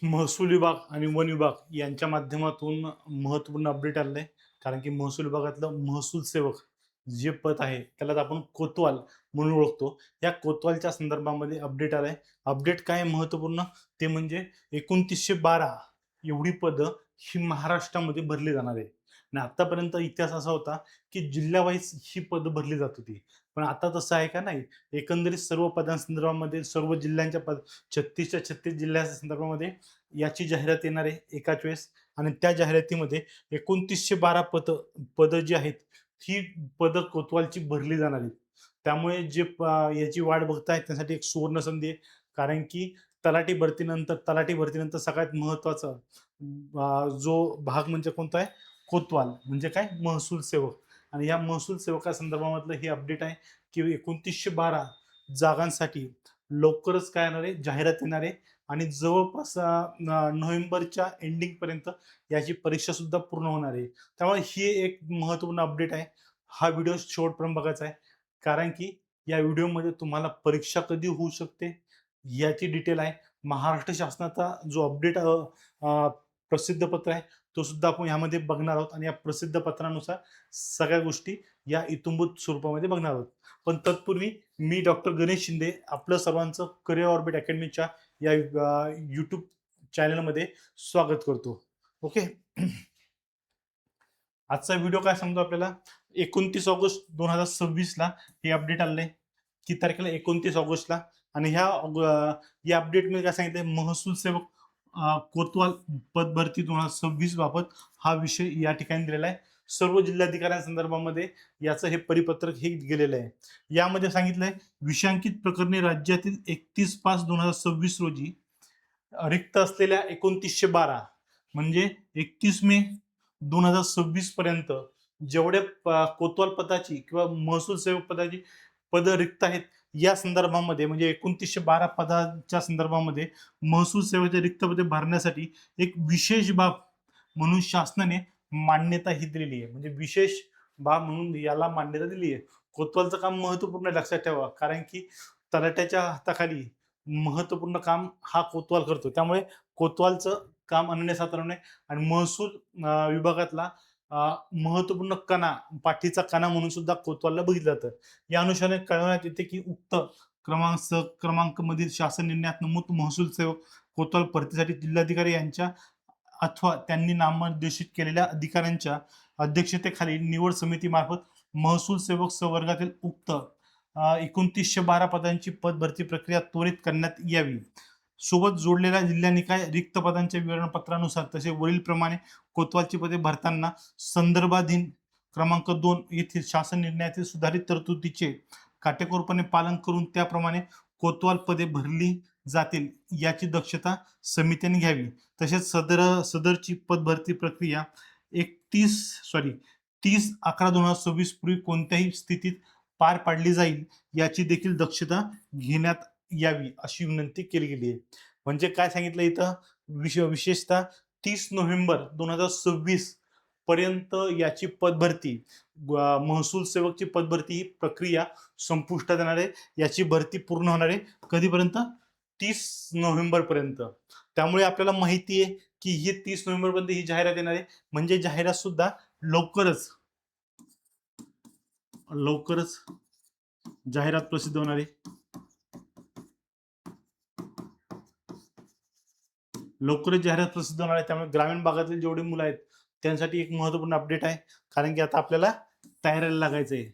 महसूल विभाग आणि वन विभाग यांच्या माध्यमातून महत्त्वपूर्ण अपडेट आलेलं आहे. कारण की महसूल विभागातलं महसूल सेवक जे पद आहे त्यालाच आपण कोतवाल म्हणून ओळखतो. या कोतवालच्या संदर्भामध्ये अपडेट आलाय. अपडेट काय महत्त्वपूर्ण ते म्हणजे 2912 एवढी पदं ही महाराष्ट्रामध्ये भरली जाणार आहे. आणि आतापर्यंत इतिहास असा होता की जिल्हा ही पदं भरली जात होती. पण आता तसं आहे का? नाही. एकंदरीत सर्व पदांसंदर्भामध्ये सर्व जिल्ह्यांच्या 36च्या 36 जिल्ह्याच्या संदर्भामध्ये याची जाहिरात येणार आहे एकाच वेळेस आणि त्या जाहिरातीमध्ये 2912 पदं जी आहेत, ही पदं कोतवालची भरली जाणार आहेत. त्यामुळे जे याची वाट बघतायत त्यासाठी एक सुवर्ण संधी आहे. कारण की तलाठी भरतीनंतर सगळ्यात महत्त्वाचा जो भाग म्हणजे कोणता आहे? कोतवाल म्हणजे काय? महसूल सेवक आणि या महसूल सेवकासंदर्भामधलं हे अपडेट आहे, की 2912 जागांसाठी लवकरच काय येणार आहे? जाहिरात येणार आहे आणि जवळपास नोव्हेंबरच्या एंडिंगपर्यंत याची परीक्षा सुद्धा पूर्ण होणार आहे. त्यामुळे ही एक महत्त्वपूर्ण अपडेट आहे. हा व्हिडिओ शेवटपर्यंत बघायचा आहे. कारण की या व्हिडिओमध्ये तुम्हाला परीक्षा कधी होऊ शकते याची डिटेल आहे. महाराष्ट्र शासनाचा जो अपडेट प्रसिद्ध पत्र आहे, तो सुद्धा आपण यामध्ये बघणार आहोत आणि या प्रसिद्ध पत्रानुसार सगळ्या गोष्टी या इत्थंभूत स्वरूपामध्ये बघणार आहोत. पण तत्पूर्वी मी डॉक्टर गणेश शिंदे आपलं सर्वांचं करिअर ऑर्बिट अकॅडमीच्या या यूट्यूब चॅनलमध्ये स्वागत करतो. ओके. आजचा व्हिडिओ काय सांगतो आपल्याला 29 ऑगस्ट 2026 हे अपडेट आलेलं आहे. किती तारखेला? 29 ऑगस्टला आणि या अपडेटमध्ये काय सांगितलंय महसूल सेवक कोतवाल पद भरती 2026 बाबत हा विषय या ठिकाणी दिलेला आहे. सर्व जिल्हाधिकाऱ्यांसंदर्भामध्ये याचं हे परिपत्रक हे गेलेलं आहे. यामध्ये सांगितलंय विषयांकित प्रकरणी राज्यातील 31/5/2026 रोजी रिक्त असलेल्या 2912 म्हणजे 31 मे 2026 पर्यंत जेवढे कोतवाल पदाची किंवा महसूल सेवक पदाची पदं रिक्त आहेत या संदर्भामध्ये म्हणजे 2912 पदाच्या संदर्भामध्ये महसूल सेवेचे रिक्त पदे भरण्यासाठी एक विशेष बाब म्हणून शासनाने मान्यता ही दिलेली आहे. म्हणजे विशेष बाब म्हणून याला मान्यता दिली आहे. कोतवालचं काम महत्त्वपूर्ण आहे लक्षात ठेवा. कारण की तलाठ्याच्या हाताखाली महत्त्वपूर्ण काम हा कोतवाल करतो. त्यामुळे कोतवालचं काम अनन्यसाधारण आहे आणि महसूल विभागातला महत्त्वपूर्ण कणा, पाठीचा कणा म्हणून सुद्धा कोतवालला बघितलं जातं. या अनुषंगाने कळवण्यात येते की उक्त क्रमांक मधील शासन निर्णयात नमूद महसूल सेवक कोतवाल भरतीसाठी जिल्हाधिकारी यांच्या अथवा त्यांनी नामनिर्देशित केलेल्या अधिकाऱ्यांच्या अध्यक्षतेखाली निवड समितीमार्फत महसूल सेवक संवर्गातील उक्त 2912 पदांची पद भरती प्रक्रिया त्वरित करण्यात यावी. सोबत जोडलेल्या जिल्हा निकाय रिक्त पदांच्या विवरणपत्रानुसार तसे वरीलप्रमाणे कोतवालची पदे भरताना संदर्भाधीन क्रमांक 2 येथील शासन निर्णयातील सुधारित तरतुदीचे काटेकोरपणे पालन करून त्याप्रमाणे कोतवाल पदे भरली जातील याची दक्षता समितीने घ्यावी. तसेच सदरची पद भरती प्रक्रिया 30/11/2026 पूर्वी कोणत्याही स्थितीत पार पाडली जाईल याची देखील दक्षता घेण्यात यावी अशी विनंती केली गेली आहे. म्हणजे काय सांगितलं इथं विशेषतः 30 नोव्हेंबर 2026 पर्यंत याची पदभरती महसूल सेवकची पदभरती ही प्रक्रिया संपुष्टात येणार आहे. याची भरती पूर्ण होणार आहे कधीपर्यंत? 30 नोव्हेंबर पर्यंत. त्यामुळे आपल्याला माहिती आहे की ही 30 नोव्हेंबर पर्यंत ही जाहिरात येणार आहे. म्हणजे जाहिरात सुद्धा लवकरच लवकरच जाहिरात प्रसिद्ध होणार आहे. लवकरच जाहिरात प्रसिद्ध होणार आहे. त्यामुळे ग्रामीण भागातील जेवढी मुलं आहेत त्यांसाठी एक महत्त्वपूर्ण अपडेट आहे. कारण की आता आपल्याला तयारीला लागायचं आहे.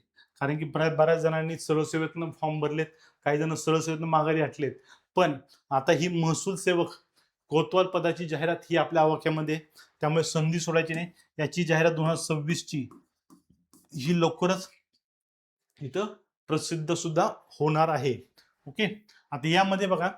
कारण की बऱ्याच जणांनी सरळ सेवेतनं फॉर्म भरलेत. काही जण सरळ सेवेतनं माघारी हटलेत. पण आता ही महसूल सेवक कोतवाल पदाची जाहिरात ही आपल्या आवाक्यामध्ये आहे. त्यामुळे संधी सोडायची नाही. याची जाहिरात 2026 ची ही लवकरच इथं प्रसिद्ध सुद्धा होणार आहे. ओके. आता यामध्ये बघा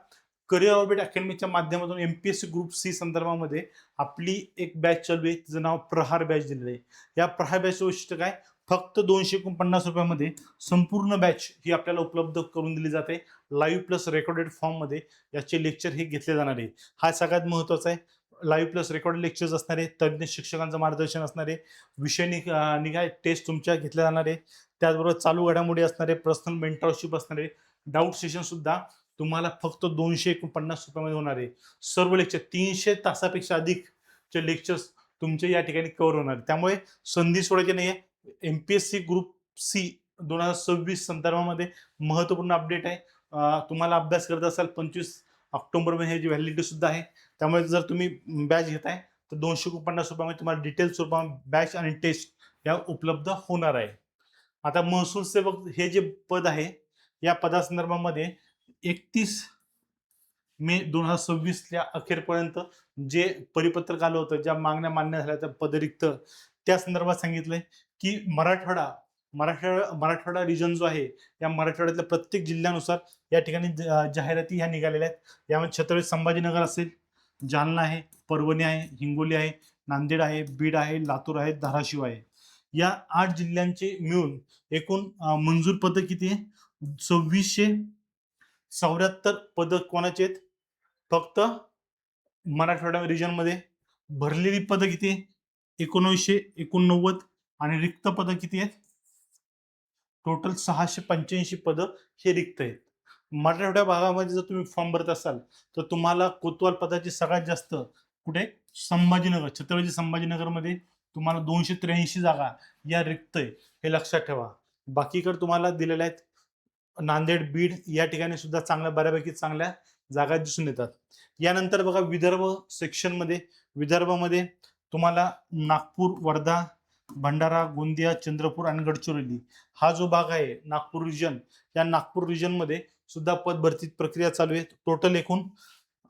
करिअर ऑर्बिट अकॅडमीच्या माध्यमातून एमपीएससी ग्रुप सी संदर्भामध्ये आपली एक बॅच चालू आहे. तिचं नाव प्रहार बॅच दिलेलं आहे. या प्रहार बॅचचं वैशिष्ट्य काय? फक्त 249 रुपयामध्ये संपूर्ण बॅच ही आपल्याला उपलब्ध करून दिली जाते. लाईव्ह प्लस रेकॉर्डेड फॉर्ममध्ये याचे लेक्चर हे घेतले जाणार आहे. हा सगळ्यात महत्त्वाचा आहे. लाईव्ह प्लस रेकॉर्डेड लेक्चर्स असणारे, तज्ज्ञ शिक्षकांचं मार्गदर्शन असणारे, विषय निघाय टेस्ट तुमच्या घेतल्या जाणार आहे. त्याचबरोबर चालू घडामोडी असणारे, पर्सनल मेंटरशिप असणारे, डाऊट सेशन सुद्धा तुम्हाला फक्त 249 रुपयामध्ये होणार आहे. सर्व लेक्चर 300 तासापेक्षा अधिकचे लेक्चर्स तुमचे या ठिकाणी कव्हर होणार आहे. त्यामुळे संधी सोडायची नाहीये. एमपीएससी ग्रुप सी 2026 संदर्भामध्ये महत्त्वपूर्ण अपडेट आहे. तुम्हाला अभ्यास करत असाल 25 ऑक्टोबर मध्ये ह्याची व्हॅलिडिटी सुद्धा आहे. त्यामुळे जर तुम्ही बॅच घेताय तर 250 रुपयामध्ये तुम्हाला डिटेल्स स्वरूपात बॅच आणि टेस्ट या उपलब्ध होणार आहे. आता महसूल सेवक हे जे पद आहे या पदासंदर्भामध्ये 31 मे 2026 या अखेरपर्यंत जे परिपत्रक आलं होतं, ज्या मागण्या मान्य झाल्या त्या पदरिक्त, त्या संदर्भात सांगितलंय की मराठवाडा रिजन जो आहे या मराठवाड्यातल्या प्रत्येक जिल्ह्यानुसार या ठिकाणी जाहिराती ह्या निघालेल्या आहेत. यामध्ये छत्रपती संभाजीनगर असेल, जालना आहे, परभणी आहे, हिंगोली आहे, नांदेड आहे, बीड आहे, लातूर आहे, धाराशिव आहे. या 8 जिल्ह्यांचे मिळून एकूण मंजूर पद किती आहे? 2674 पद कोणाचे आहेत? फक्त मराठवाडा रिजन मध्ये. भरलेली पद किती आहे? 1989. आणि रिक्त पद किती आहेत? टोटल 685 पद हे रिक्त आहेत. मराठवाड्या भागामध्ये जर तुम्ही फॉर्म भरत असाल तर तुम्हाला कोतवाल पदाची सगळ्यात जास्त कुठे? संभाजीनगर, छत्रपती संभाजीनगर मध्ये तुम्हाला 283 जागा या रिक्त आहे, हे लक्षात ठेवा. बाकीकडे तुम्हाला दिलेल्या आहेत नांदेड, बीड या ठिकाणी सुद्धा चांगल्या बऱ्यापैकी चांगल्या जागा दिसून येतात. यानंतर बघा विदर्भ सेक्शन मध्ये, विदर्भामध्ये तुम्हाला नागपूर, वर्धा, भंडारा, गोंदिया, चंद्रपूर आणि गडचिरोली हा जो भाग आहे नागपूर रिजन, या नागपूर रिजन मध्ये सुद्धा पद भरती प्रक्रिया चालू आहे. टोटल एकूण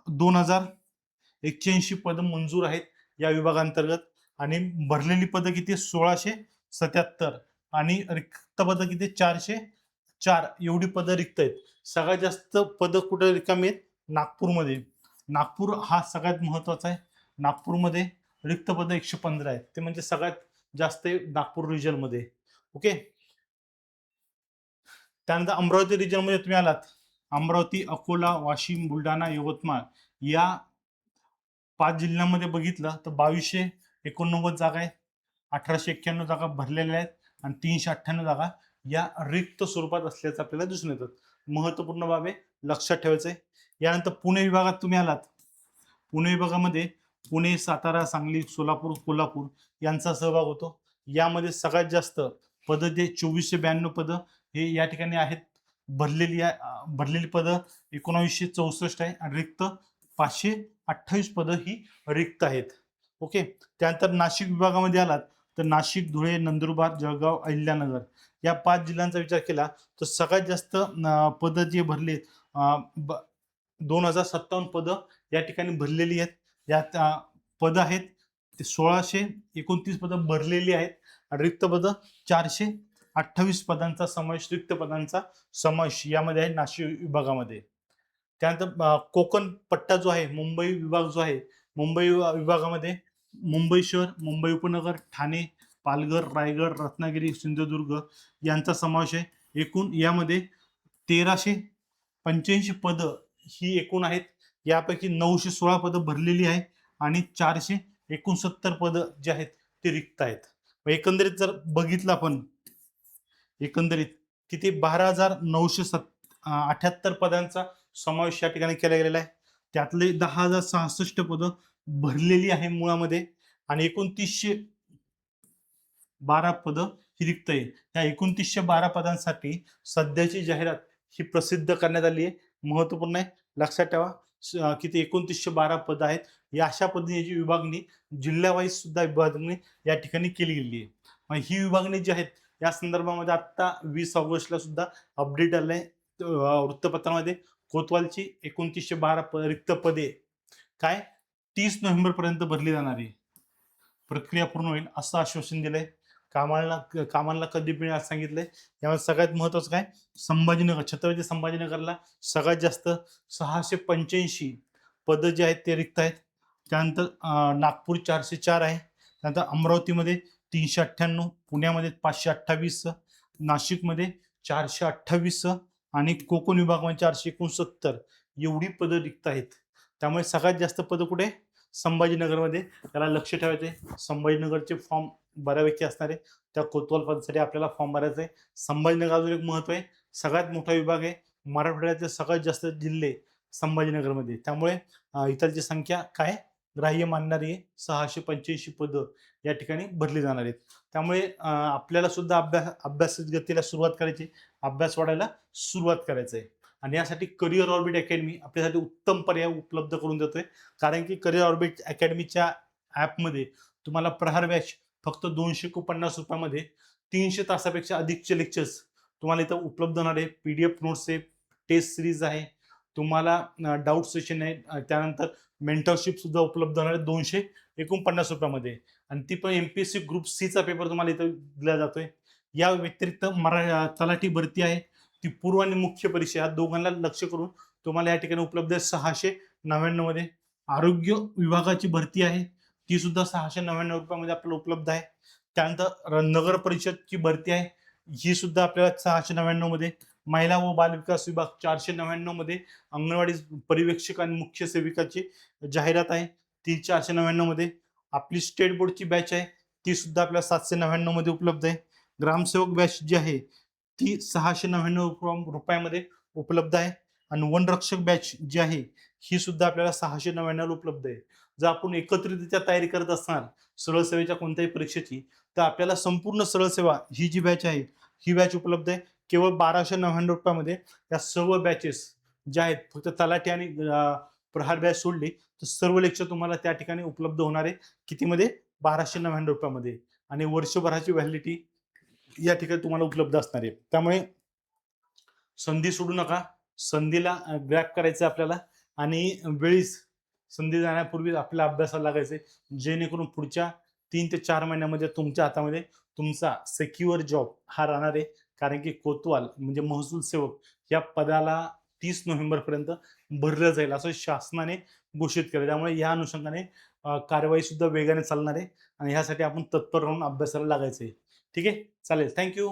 2081 पद मंजूर आहेत या विभागांतर्गत. आणि भरलेली पद किती? 1677. आणि रिक्त पद किती? 404 एवढी पद रिक्त आहेत. सगळ्यात जास्त पद कुठे रिकामी आहेत? नागपूरमध्ये. नागपूर हा सगळ्यात महत्वाचा आहे. नागपूरमध्ये रिक्त पद 115 आहेत, ते म्हणजे सगळ्यात जास्त आहे नागपूर रिजन मध्ये. ओके. त्यानंतर अमरावती रिजन मध्ये तुम्ही आलात, अमरावती, अकोला, वाशिम, बुलढाणा, यवतमाळ या 5 जिल्ह्यांमध्ये बघितलं तर 2289 जागा आहेत, 1891 जागा भरलेल्या आहेत आणि 398 जागा या रिक्त स्वरूपात असल्याचं आपल्याला दिसून येतात. महत्वपूर्ण बाब आहे, लक्षात ठेवायचं आहे. यानंतर पुणे विभागात तुम्ही आलात, पुणे विभागामध्ये पुणे, सातारा, सांगली, सोलापूर, कोल्हापूर यांचा सहभाग होतो. यामध्ये सगळ्यात जास्त पद जे 2492 पद हे या ठिकाणी आहेत. भरलेली पद 1964 आहे आणि रिक्त 528 पद ही रिक्त आहेत. ओके. त्यानंतर नाशिक विभागामध्ये आलात तर नाशिक, धुळे, नंदुरबार, जळगाव, अहिल्यानगर या 5 जिल्ह्यांचा विचार केला तर सगळ्यात जास्त पद जे भरले 2057 पद या ठिकाणी भरलेली आहेत. यात पद आहेत ते 1629 पद भरलेली आहेत आणि रिक्त पद 428 पदांचा समावेश, रिक्त पदांचा समावेश यामध्ये आहे नाशिक विभागामध्ये. त्यानंतर कोकण पट्टा जो आहे, मुंबई विभाग जो आहे, मुंबई विभागामध्ये मुंबई शहर, मुंबई उपनगर, ठाणे, पालघर, रायगड, रत्नागिरी, सिंधुदुर्ग यांचा समावेश आहे. एकूण यामध्ये 1385 पद ही एकूण आहेत. यापैकी 916 पद भरलेली आहे आणि 469 पद जे आहेत ते रिक्त आहेत. एकंदरीत जर बघितलं आपण, एकंदरीत किती 12,978 पदांचा समावेश या ठिकाणी केला गेलेला आहे. त्यातले 10,066 पद भरलेली आहे मुळामध्ये आणि 2912 पद ही रिक्त आहे. या 2912 पदांसाठी सध्याची जाहिरात ही प्रसिद्ध करण्यात आली आहे. महत्वपूर्ण आहे, लक्षात ठेवा. किती 2912 पद आहेत. या अशा पद्धतीची विभागणी जिल्ह्यावाईज सुद्धा विभागणी या ठिकाणी केली गेली आहे. ही विभागणी जी आहेत या संदर्भामध्ये आता 20 ऑगस्टला सुद्धा अपडेट आलंय वृत्तपत्रामध्ये. कोतवालची 2912 रिक्त पदे काय 30 नोव्हेंबर पर्यंत भरली जाणार आहे. प्रक्रिया पूर्ण होईल असं आश्वासन दिलंय. कामाला कधी मिळेल सांगितलंय. यामध्ये सगळ्यात महत्वाचं काय, संभाजीनगर, छत्रपती संभाजीनगरला सगळ्यात जास्त 685 पद जे आहेत ते रिक्त आहेत. त्यानंतर नागपूर 404 आहे. त्यानंतर अमरावतीमध्ये 398, पुण्यामध्ये 528, नाशिकमध्ये 428 आणि कोकण विभागामध्ये 469 एवढी पद रिक्त आहेत. त्यामुळे सगळ्यात जास्त पद कुठे? संभाजीनगरमध्ये. त्याला लक्ष ठेवायचे. संभाजीनगरचे फॉर्म बऱ्यापैकी असणार आहे. त्या कोतवाल पदासाठी आपल्याला फॉर्म भरायचा आहे. संभाजीनगर अजून एक महत्व आहे, सगळ्यात मोठा विभाग आहे. मराठवाड्यातले सगळ्यात जास्त जिल्हे संभाजीनगरमध्ये. त्यामुळे इथलची संख्या काय ग्राह्य मानणारी 685 पदं या ठिकाणी भरली जाणार आहेत. त्यामुळे आपल्याला सुद्धा अभ्यास गतीला सुरुवात करायची, अभ्यास वाढायला सुरुवात करायचं आहे. आणि यासाठी करिअर ऑर्बिट अकॅडमी आपल्यासाठी उत्तम पर्याय उपलब्ध करून देतोय. कारण की करिअर ऑर्बिट अकॅडमीच्या ॲपमध्ये तुम्हाला प्रहार बॅच फक्त ₹250 300 तासापेक्षा अधिकचे लेक्चर्स तुम्हाला इथं उपलब्ध होणार आहे. PDF नोट्स आहे, टेस्ट सिरीज आहे, तुम्हाला डाऊट सेशन आहे, त्यानंतर मेंटरशिप सुद्धा उपलब्ध होणार आहे ₹249 आणि ती पण MPSC ग्रुप सीचा पेपर तुम्हाला इथं दिला जातोय. या व्यतिरिक्त तलाठी भरती आहे, ती पूर्व आणि मुख्य परीक्षा या दोघांना लक्ष करून तुम्हाला या ठिकाणी उपलब्ध आहे 699 आरोग्य विभागाची भरती आहे, ती सुद्धा ₹699 आपल्याला उपलब्ध आहे. त्यानंतर नगर परिषदची भरती आहे, ही सुद्धा आपल्याला 699 महिला व बालविकास विभाग 499 अंगणवाडी पर्यवेक्षक आणि मुख्य सेविकाची जाहिरात आहे, ती 499 आपली स्टेट बोर्डची बॅच आहे, ती सुद्धा आपल्याला 799 उपलब्ध आहे. ग्रामसेवक बॅच जी आहे ती ₹699 उपलब्ध आहे आणि वनरक्षक बॅच जी आहे ही सुद्धा आपल्याला 699 उपलब्ध आहे. जर आपण एकत्रितरित्या तयारी करत असणार सरळ सेवेच्या कोणत्याही परीक्षेची, तर आपल्याला संपूर्ण सरळ सेवा ही जी बॅच आहे ही बॅच उपलब्ध आहे केवळ ₹1299 या सर्व बॅचेस ज्या आहेत. फक्त तलाठी आणि प्रहार बॅच सोडली तर सर्व लेक्चर तुम्हाला त्या ठिकाणी उपलब्ध होणार आहे. कितीमध्ये ₹1299 आणि वर्षभराची व्हॅलिडिटी या ठिकाणी तुम्हाला उपलब्ध असणार आहे. त्यामुळे संधी सोडू नका, संधीला ग्रॅब करायचं आपल्याला आणि वेळीच संधी जाण्यापूर्वी आपल्या अभ्यासाला लागायचे, जेणेकरून पुढच्या 3 ते 4 महिन्यामध्ये तुमच्या हातामध्ये तुमचा सिक्युअर जॉब हा राहणार आहे. कारण की कोतवाल म्हणजे महसूल सेवक या पदाला 30 नोव्हेंबरपर्यंत भरलं जाईल असं शासनाने घोषित केलं. त्यामुळे या अनुषंगाने कारवाई सुद्धा वेगाने चालणार आहे आणि ह्यासाठी आपण तत्पर राहून अभ्यासाला लागायचं आहे. ठीक आहे, चालेल. थँक्यू.